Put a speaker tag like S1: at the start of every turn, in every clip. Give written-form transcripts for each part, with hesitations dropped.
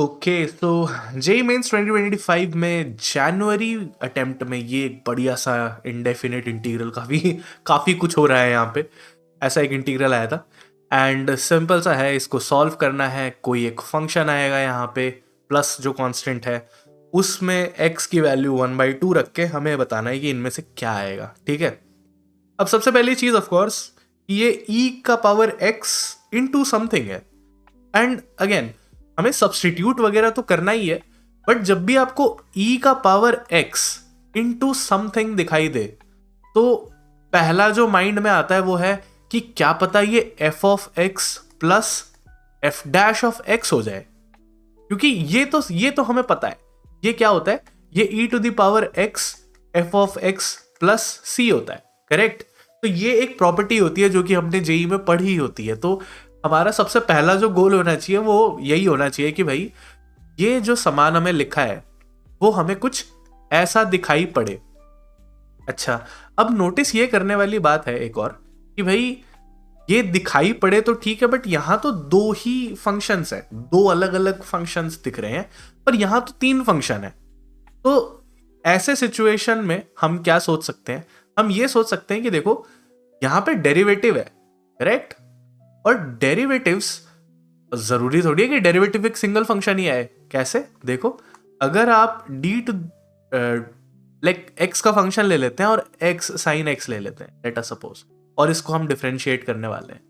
S1: Okay so JEE mains 2025 में जनवरी attempt में ये एक बढ़िया सा इंडेफिनिट इंटीग्रल काफ़ी काफ़ी कुछ हो रहा है यहाँ पे। ऐसा एक इंटीग्रल आया था एंड सिंपल सा है, इसको सॉल्व करना है। कोई एक फंक्शन आएगा यहाँ पे, प्लस जो कांस्टेंट है उसमें x की वैल्यू 1/2 रख के हमें बताना है कि इनमें से क्या आएगा। ठीक है, अब सबसे पहली चीज़ ऑफ कोर्स ये e का पावर x इंटू समथिंग है एंड अगेन हमें सब्स्टिट्यूट वगैरह तो करना ही है, बट जब भी आपको e का पावर x इंटू समथिंग दिखाई दे तो पहला जो माइंड में आता है वो है कि क्या पता ये f of x plus f dash of x हो जाए, क्योंकि ये तो हमें पता है ये क्या होता है, ये e to the power x f of x plus c होता है, करेक्ट। तो ये एक प्रॉपर्टी होती है जो कि हमने जेई में पढ़ी होती है। तो हमारा सबसे पहला जो गोल होना चाहिए वो यही होना चाहिए कि भाई ये जो सामान हमें लिखा है वो हमें कुछ ऐसा दिखाई पड़े। अच्छा, अब नोटिस ये करने वाली बात है एक और कि भाई ये दिखाई पड़े तो ठीक है, बट यहां तो दो ही फंक्शंस है, दो अलग अलग फंक्शंस दिख रहे हैं, पर यहां तो तीन फंक्शन है। तो ऐसे सिचुएशन में हम क्या सोच सकते हैं, हम ये सोच सकते हैं कि देखो यहां पे डेरिवेटिव है, करेक्ट, और डेरिवेटिव्स जरूरी थोड़ी है कि डेरिवेटिव एक सिंगल फंक्शन ही आए। कैसे, देखो अगर आप डी टू लाइक एक्स का फंक्शन ले लेते हैं और एक्स साइन एक्स ले लेते हैं लेट अस सपोज, और इसको हम डिफरेंशिएट करने वाले हैं।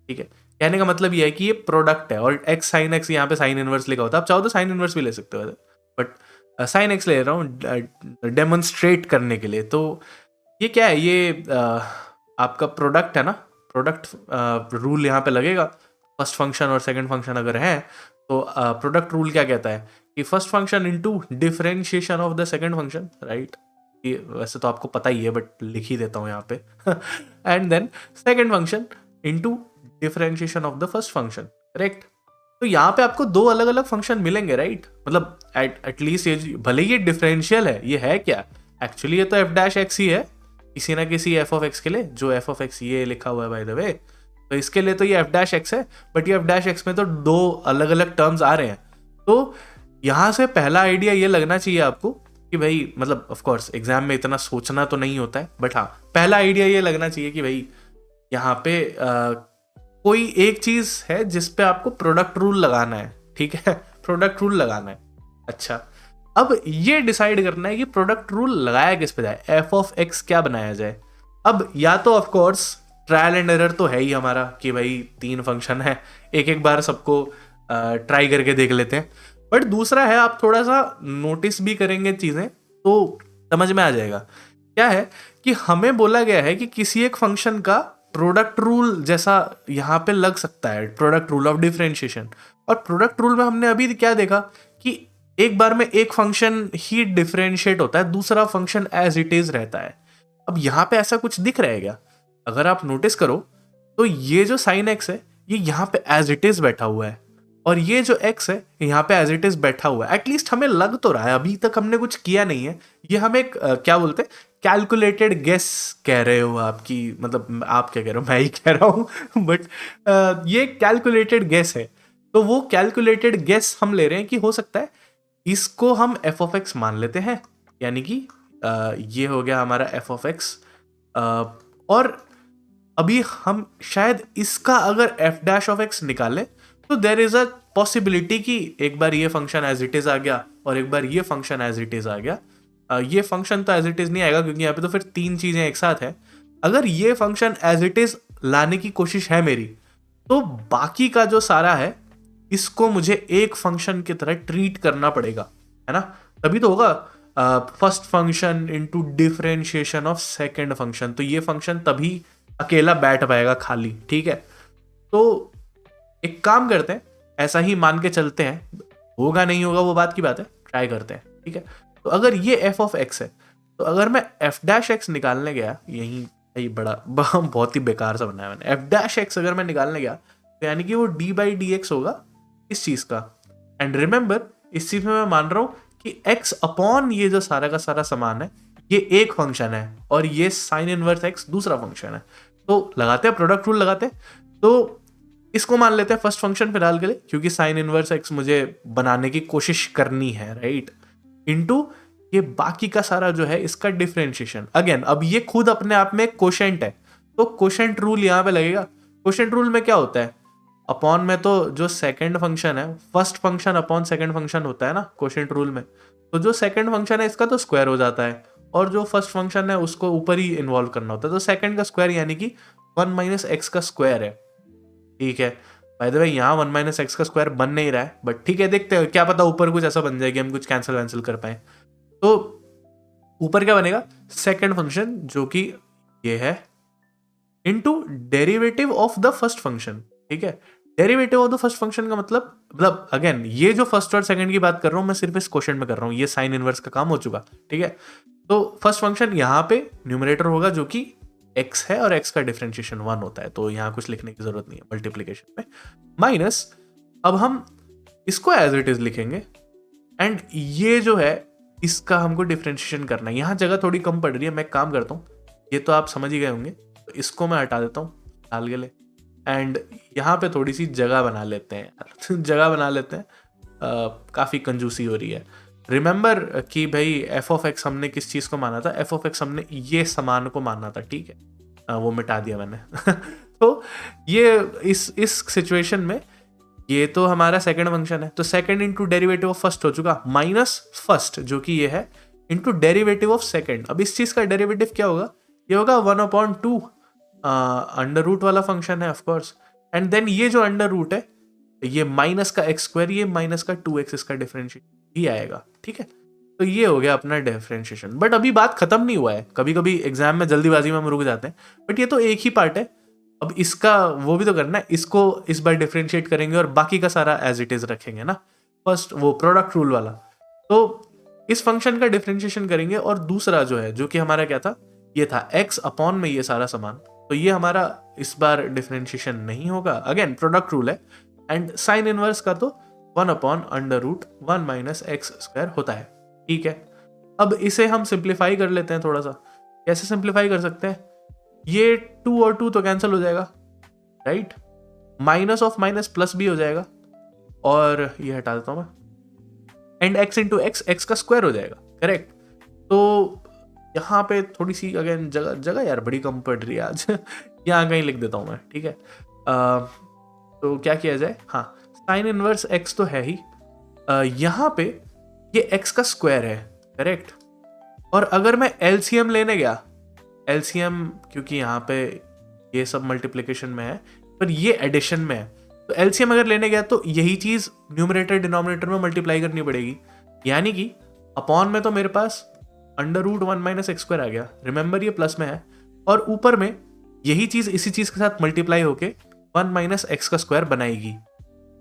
S1: ठीक है, कहने का मतलब ये है कि ये प्रोडक्ट है और एक्स साइन एक्स यहाँ पे साइन इनवर्स लिखा होता है, आप चाहो तो साइन इनवर्स भी ले सकते हो, बट साइन एक्स ले रहा हूँ डेमोन्स्ट्रेट करने के लिए। तो ये क्या है, ये आपका प्रोडक्ट है ना, प्रोडक्ट रूल यहाँ पे लगेगा। फर्स्ट फंक्शन और सेकंड फंक्शन अगर है तो प्रोडक्ट रूल क्या कहता है कि first function into differentiation of the second function, right. ये वैसे तो आपको पता ही है बट लिख ही देता हूँ यहाँ पे and then second function into differentiation of the first function, correct. तो यहाँ पे आपको दो अलग अलग फंक्शन मिलेंगे, राइट। मतलब एटलीस्ट ये भले ही ये डिफरेंशियल है, ये है क्या एक्चुअली, ये तो एफ डैश एक्स ही है किसी ना किसी एफ ऑफ एक्स के लिए, जो एफ ऑफ एक्स ये लिखा हुआ है बाय द वे, तो इसके लिए तो ये एफ डैश एक्स है, बट ये एफ डैश एक्स में तो दो अलग अलग टर्म्स आ रहे हैं। तो यहाँ से पहला आइडिया ये लगना चाहिए आपको कि भाई, मतलब ऑफ कोर्स एग्जाम में इतना सोचना तो नहीं होता है, बट हाँ पहला आइडिया ये लगना चाहिए कि भाई यहाँ पे कोई एक चीज है जिसपे आपको प्रोडक्ट रूल लगाना है। ठीक है, प्रोडक्ट रूल लगाना है। अच्छा, अब ये डिसाइड करना है कि प्रोडक्ट रूल लगाया किस पे जाए, एफ ऑफ एक्स क्या बनाया जाए। अब या तो of course trial and error तो है ही हमारा कि भाई तीन फंक्शन है, एक एक बार सबको ट्राई करके देख लेते हैं, बट दूसरा है आप थोड़ा सा नोटिस भी करेंगे चीजें तो समझ में आ जाएगा। क्या है कि हमें बोला गया है कि किसी एक फंक्शन का प्रोडक्ट रूल जैसा यहाँ पे लग सकता है, प्रोडक्ट रूल ऑफ डिफरेंशिएशन। और प्रोडक्ट रूल में हमने अभी क्या देखा कि एक बार में एक फंक्शन ही डिफरेंशिएट होता है, दूसरा फंक्शन एज इट इज रहता है। अब यहाँ पे ऐसा कुछ दिख रहा है क्या, अगर आप नोटिस करो तो ये जो साइन एक्स है ये यहाँ पे एज इट इज बैठा हुआ है, और ये जो x है यहाँ पे एज इट इज बैठा हुआ है। एटलीस्ट हमें लग तो रहा है, अभी तक हमने कुछ किया नहीं है। ये हम एक क्या बोलते हैं, कैलकुलेटेड गेस कह रहे हो आपकी, मतलब आप क्या कह रहे हो, मैं ही कह रहा हूँ बट ये कैलकुलेटेड गेस है। तो वो कैलकुलेटेड गेस हम ले रहे हैं कि हो सकता है इसको हम एफ ऑफ एक्स मान लेते हैं, यानी कि ये हो गया हमारा एफ ऑफ एक्स। और अभी हम शायद इसका अगर एफ डैश ऑफ एक्स निकालें तो देर इज अ पॉसिबिलिटी कि एक बार ये फंक्शन एज इट इज आ गया और एक बार ये फंक्शन एज इट इज आ गया। ये फंक्शन तो एज इट इज नहीं आएगा क्योंकि यहाँ पे तो फिर तीन चीजें एक साथ है। अगर ये फंक्शन एज इट इज लाने की कोशिश है मेरी, तो बाकी का जो सारा है इसको मुझे एक फंक्शन की तरह ट्रीट करना पड़ेगा, है ना। तभी तो होगा first function into differentiation of second function, तो ये फंक्शन तभी अकेला बैठ पाएगा खाली। ठीक है, तो एक काम करते हैं, ऐसा ही मान के चलते हैं, होगा नहीं होगा वो बात की बात है, ट्राई करते हैं। ठीक है, तो अगर ये एफ ऑफ एक्स है तो अगर मैं एफ डैश एक्स निकालने गया, यही बड़ा बहुत ही बेकार सा बनाया मैंने, एफ डैश एक्स अगर मैं निकालने गया तो यानी कि वो डी बाई डी एक्स होगा इस चीज का। एंड रिमेंबर इस चीज में मैं मान रहा हूं कि एक्स अपॉन ये जो सारा का सारा सामान है ये एक फंक्शन है और ये साइन इनवर्स एक्स दूसरा फंक्शन है। तो लगाते हैं प्रोडक्ट रूल लगाते हैं। तो इसको मान लेते हैं फर्स्ट फंक्शन फिलहाल के लिए, क्योंकि साइन इनवर्स एक्स मुझे बनाने की कोशिश करनी है, राइट। इनटू ये बाकी का सारा जो है इसका डिफरेंशिएशन। अगेन अब ये खुद अपने आप में कोशेंट है, तो कोशेंट रूल यहां पे लगेगा। कोशेंट रूल में क्या होता है, अपॉन में तो जो सेकंड फंक्शन है first function upon second function होता है ना कोशेंट रूल में, तो जो सेकंड फंक्शन है इसका तो स्क्वायर हो जाता है, और जो फर्स्ट फंक्शन है उसको ऊपर ही इन्वॉल्व करना होता है, तो सेकंड का स्क्वायर यानी कि 1 माइनस एक्स का स्क्वायर है, ठीक है। बाय द वे यहाँ 1 माइनस एक्स का स्क्वायर बन नहीं रहा है, बट ठीक है, देखते हैं, क्या पता ऊपर कुछ ऐसा बन जाए कि हम कुछ कैंसिल वैंसिल कर पाए। तो ऊपर क्या बनेगा, सेकंड फंक्शन जो कि ये है into derivative of the first function, ठीक है। Derivative of the first function का मतलब अगेन ये जो फर्स्ट और सेकंड की बात कर रहा हूं मैं सिर्फ इस क्वेश्चन में कर रहा हूं, ये साइन इनवर्स का काम हो चुका, ठीक है। तो फर्स्ट फंक्शन यहाँ पे न्यूमरेटर होगा जो कि x है और x का डिफरेंशिएशन 1 होता है, तो यहाँ कुछ लिखने की जरूरत नहीं है मल्टीप्लीकेशन में, माइनस अब हम इसको एज इट इज लिखेंगे, एंड ये जो है इसका हमको डिफरेंशिएशन करना है। यहाँ जगह थोड़ी कम पड़ रही है, मैं एक काम करता हूँ, ये तो आप समझ ही गए होंगे, तो इसको मैं हटा देता हूँ हाल के लिए, एंड यहाँ पे थोड़ी सी जगह बना लेते हैं यार जगह बना लेते हैं, काफ़ी कंजूसी हो रही है। रिमेंबर कि भाई एफ ऑफ एक्स हमने किस चीज़ को माना था, एफ ऑफ एक्स हमने ये समान को माना था, ठीक है, वो मिटा दिया मैंने तो ये इस सिचुएशन में ये तो हमारा सेकंड फंक्शन है, तो second into derivative of first हो चुका, माइनस फर्स्ट जो कि ये है इंटू डेरिवेटिव ऑफ सेकंड। अब इस चीज़ का डेरिवेटिव क्या होगा, ये होगा 1/2 अंडर रूट वाला फंक्शन है ऑफकोर्स, एंड देन ये जो अंडर रूट है ये माइनस का एक्स स्क्वायर, ये माइनस का 2x इसका डिफरेंशिएशन ही आएगा, ठीक है। तो ये हो गया अपना डिफरेंशिएशन, बट अभी बात खत्म नहीं हुआ है, कभी कभी एग्जाम में जल्दीबाजी में हम रुक जाते हैं, बट ये तो एक ही पार्ट है, अब इसका वो भी तो करना है, इसको इस बार डिफरेंशिएट करेंगे और बाकी का सारा एज इट इज रखेंगे ना, फर्स्ट वो प्रोडक्ट रूल वाला, तो इस फंक्शन का डिफरेंशिएशन करेंगे, और दूसरा जो है जो कि हमारा क्या था, ये था x अपॉन में ये सारा सामान, तो ये हमारा इस बार डिफरेंशिएशन नहीं होगा, अगेन प्रोडक्ट रूल है, एंड साइन इनवर्स का तो 1/√1 माइनस एक्स स्क्वायर होता है, ठीक है। अब इसे हम सिंप्लीफाई कर लेते हैं थोड़ा सा, कैसे सिंप्लीफाई कर सकते हैं, ये 2 और 2 तो कैंसिल हो जाएगा, right, minus of minus plus भी हो जाएगा, और ये हटा देता हूं मैं, एंड x इंटू एक्स का स्क्वायर हो जाएगा, करेक्ट। तो यहाँ पे थोड़ी सी अगेन जगह यार बड़ी कम पड़ रही है आज यहाँ कहीं लिख देता हूँ मैं, ठीक है। तो क्या किया जाए, हाँ साइन इनवर्स x तो है ही, यहाँ पे ये x का स्क्वायर है, करेक्ट, और अगर मैं LCM लेने गया, LCM क्योंकि यहाँ पे ये सब मल्टीप्लिकेशन में है पर ये एडिशन में है, तो LCM अगर लेने गया तो यही चीज न्यूमरेटर डिनोमिनेटर में मल्टीप्लाई करनी पड़ेगी, यानी कि अपॉन में तो मेरे पास अंडर रूट 1 माइनस एक्स स्क्वायर आ गया, रिमेंबर ये प्लस में है, और ऊपर में यही चीज इसी चीज के साथ मल्टीप्लाई होके 1 माइनस एक्स का स्क्वायर बनाएगी,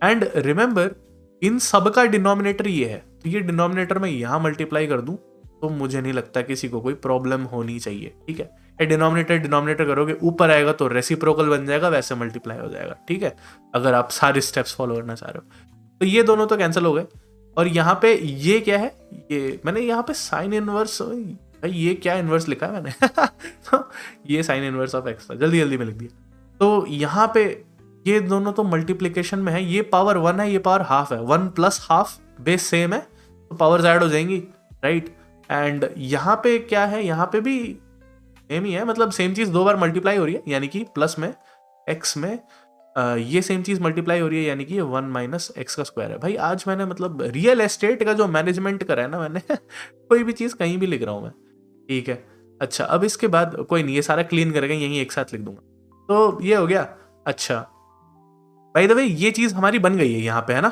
S1: एंड रिमेंबर इन सब का डिनोमिनेटर ये है, तो ये डिनोमिनेटर में यहां मल्टीप्लाई कर दूं तो मुझे नहीं लगता किसी को कोई प्रॉब्लम होनी चाहिए, ठीक है। ये डिनोमिनेटर करोगे ऊपर आएगा तो रेसिप्रोकल बन जाएगा, वैसे मल्टीप्लाई हो जाएगा, ठीक है, अगर आप सारे स्टेप्स फॉलो करना चाह रहे हो। तो ये दोनों तो कैंसिल हो गए, और यहाँ पे ये क्या है, ये मैंने यहाँ पे साइन इनवर्स, भाई ये क्या इनवर्स लिखा है मैंने तो ये साइन इनवर्स ऑफ एक्स था, जल्दी जल्दी में लिख दिया। तो यहाँ पे ये दोनों तो मल्टीप्लिकेशन में है, ये पावर 1 है, ये पावर हाफ है, 1 प्लस हाफ बेस सेम है, तो पावर्स ऐड हो जाएंगी, राइट। एंड यहाँ पे क्या है, यहाँ पे भी सेम ही है, मतलब सेम चीज 2 बार मल्टीप्लाई हो रही है, यानी कि प्लस में एक्स में ये सेम चीज मल्टीप्लाई हो रही है, यानी कि ये 1 माइनस एक्स का स्क्वायर है। भाई आज मैंने मतलब रियल एस्टेट का जो मैनेजमेंट करा है ना मैंने कोई भी चीज कहीं भी लिख रहा हूं मैं, ठीक है। अच्छा अब इसके बाद कोई नहीं, ये सारा क्लीन करके यहीं एक साथ लिख दूंगा, तो ये हो गया। अच्छा बाय द वे ये चीज हमारी बन गई है यहाँ पे, है ना,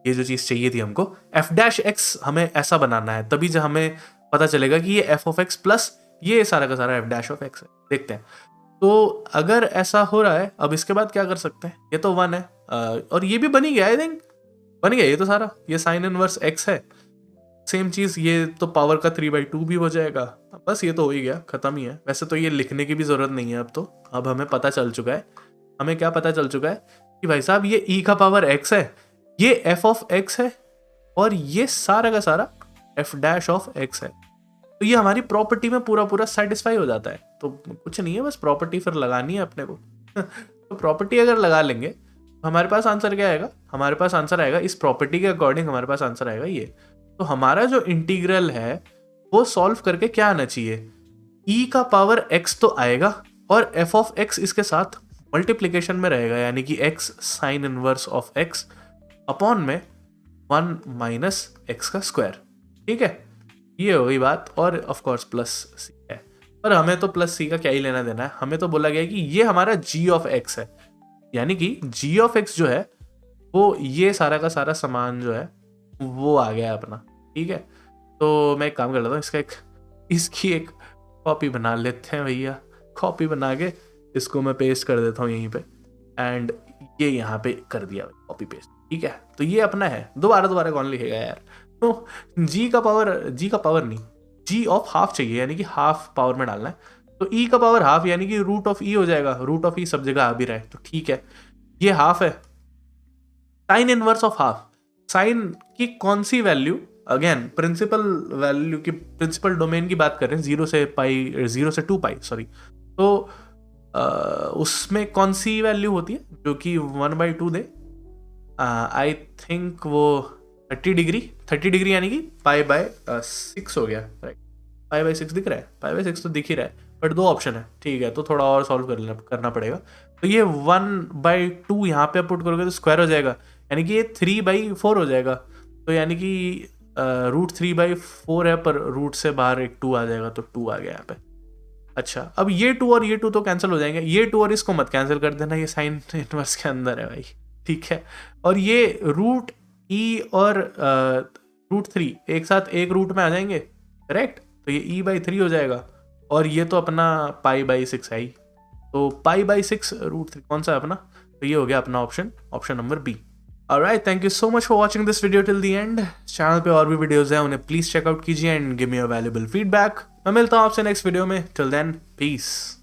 S1: ये जो चीज चाहिए थी हमको f' हमें ऐसा बनाना है, तभी जब हमें पता चलेगा कि ये f ऑफ x प्लस ये सारा का सारा f' ऑफ x है। देखते हैं, तो अगर ऐसा हो रहा है, अब इसके बाद क्या कर सकते हैं, ये तो 1 है, और ये भी बन ही गया, आई थिंक बन गया ये तो सारा, ये साइन इनवर्स x है, सेम चीज ये तो पावर का 3/2 भी हो जाएगा, बस ये तो हो ही गया, खत्म ही है। वैसे तो ये लिखने की भी जरूरत नहीं है अब हमें पता चल चुका है, हमें क्या पता चल चुका है कि भाई साहब ये e का पावर x है, ये f ऑफ x है, और ये सारा का सारा f' ऑफ x है, तो ये हमारी प्रॉपर्टी में पूरा सेटिस्फाई हो जाता है। तो कुछ नहीं है, बस प्रॉपर्टी फिर लगानी है अपने को तो प्रॉपर्टी अगर लगा लेंगे हमारे पास आंसर क्या आएगा, हमारे पास आंसर आएगा इस प्रॉपर्टी के अकॉर्डिंग हमारे पास आंसर आएगा ये। तो हमारा जो इंटीग्रल है वो सॉल्व करके क्या आना चाहिए, e का पावर x तो आएगा और f ऑफ x इसके साथ मल्टीप्लीकेशन में रहेगा, यानी कि x sign inverse of x upon में 1 माइनस एक्स का स्क्वायर। ठीक है, ये हो गई बात। और ऑफ कोर्स प्लस सी है, पर हमें तो प्लस सी का क्या ही लेना देना है, हमें तो बोला गया है कि ये हमारा g ऑफ x है, यानी कि g ऑफ x जो है वो ये सारा का सारा सामान जो है वो आ गया अपना। ठीक है, तो मैं एक काम कर लेता हूँ, इसकी एक कॉपी बना लेते हैं भैया। कॉपी बना के इसको मैं पेस्ट कर देता हूँ यहीं पे, एंड ये यहाँ पे कर दिया कॉपी पेस्ट। ठीक है, तो ये अपना है। दोबारा कौन लिखेगा यार। तो g का पावर नहीं, g ऑफ हाफ चाहिए, यानी कि हाफ पावर में डालना है। तो e का पावर हाफ यानी कि रूट ऑफ e हो जाएगा। रूट ऑफ e सब जगह आ भी रहा है, तो ठीक है, ये हाफ है। Sine inverse of half, sine की कौन सी वैल्यू, अगेन प्रिंसिपल वैल्यू की, प्रिंसिपल डोमेन की बात कर रहे हैं, 0 से 2 पाई सॉरी। तो उसमें कौन सी वैल्यू होती है जो कि 1/2 दे, आई थिंक वो 30 डिग्री यानी कि π/6 हो गया, राइट। π/6 दिख रहा है, π/6 तो दिख ही रहा है, बट 2 ऑप्शन है। ठीक है, तो थोड़ा और सॉल्व करना पड़ेगा। तो ये 1/2 यहाँ पे पुट करोगे तो स्क्वायर हो जाएगा, यानी कि ये 3/4 हो जाएगा। तो यानी कि √3/4 है, पर रूट से बाहर एक 2 आ जाएगा, तो 2 आ गया यहाँ पे। अच्छा, अब ये 2 और ये 2 तो कैंसिल हो जाएंगे, ये 2 और इसको मत कैंसिल कर देना, ये साइन इनवर्स के अंदर है भाई। ठीक है, और ये रूट ई और √3 एक साथ एक रूट में आ जाएंगे, करेक्ट। तो ये e/3 हो जाएगा, और ये तो अपना π/6 है ही, तो π/6 √3 कौन सा है अपना, तो ये हो गया अपना option number B. Alright, thank you so much for watching this video till the end. Channel पे और भी वीडियोस हैं, उन्हें प्लीज चेकआउट कीजिए and give me a valuable feedback. मैं मिलता हूँ आपसे नेक्स्ट वीडियो में, टिल देन पीस।